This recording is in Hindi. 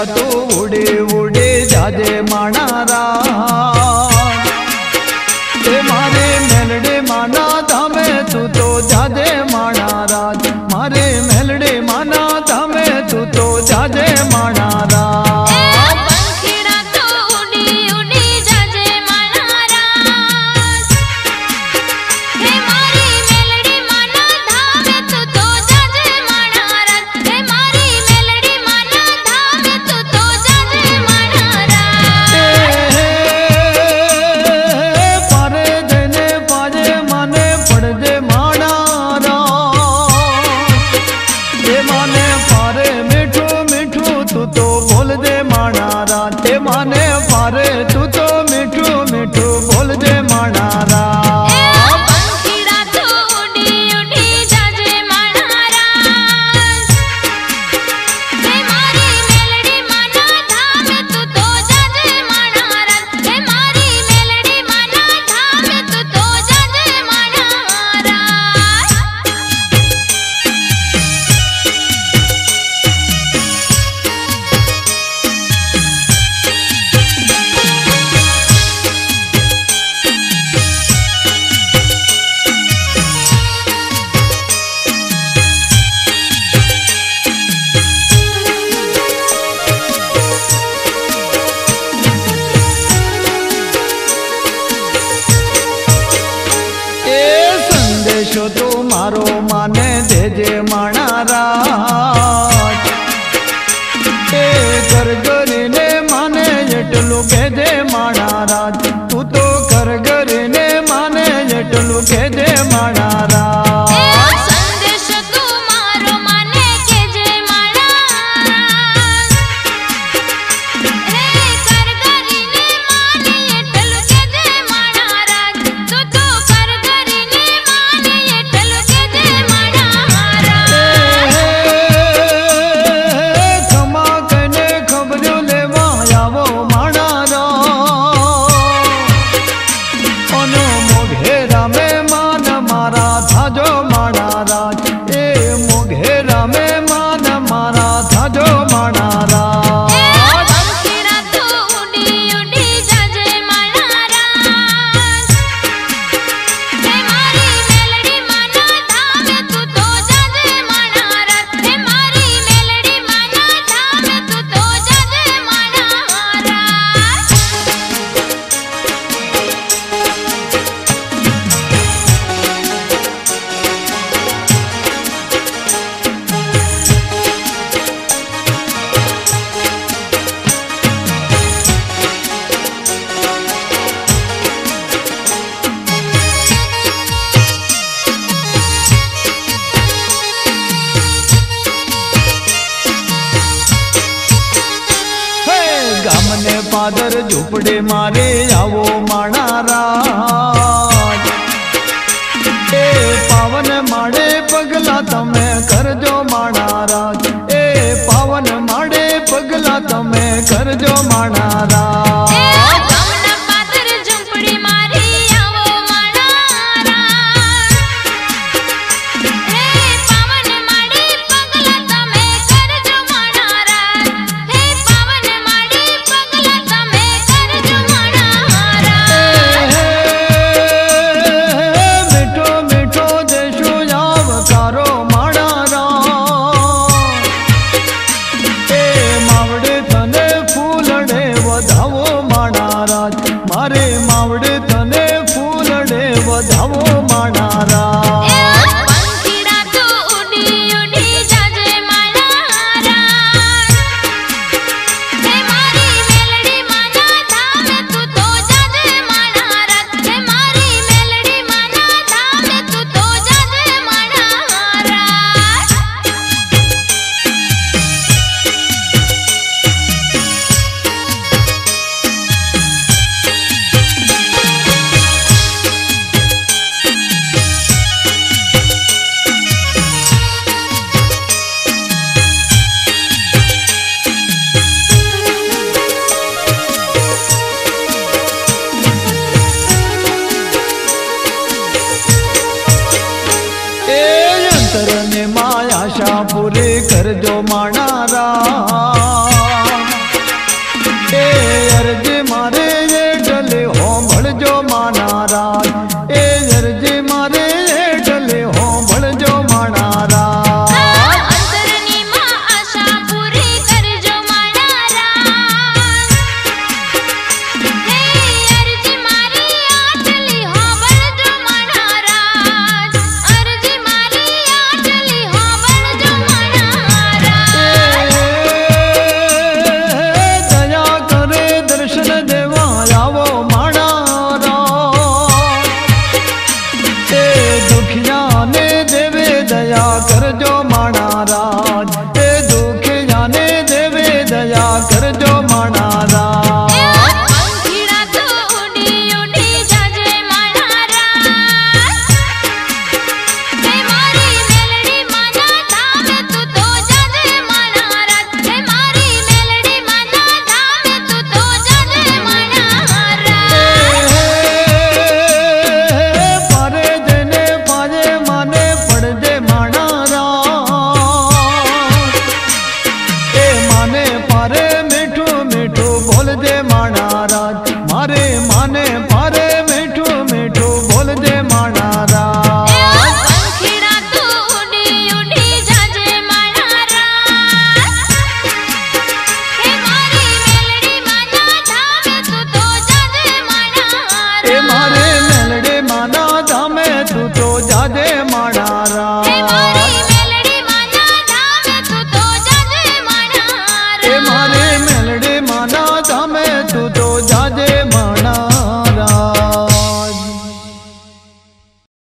पंखीड़ा तो उड़े उड़े जाजे माणारा मारे मेलड़े माना धामे तू तो जाजे माणारा मारे मेलड़े माना धामे तू तो जाजे माणारा माने पारे तू तो मिठू मिठू बोल दे माणारा संदेशो तो मारो माने देजे माणारा कर गरीने माने एटलू केजे माणारा तू तो कर गरीने माने एटलू केजे माणारा गामने पादर झूपड़े मारे आवो माणारा ए पावन माड़े पगला तमे करजो माणारा ए पावन माड़े पगला तमे करजो माणारा मारे मावड़े तने फूलड़े वधावो माणारा જાજે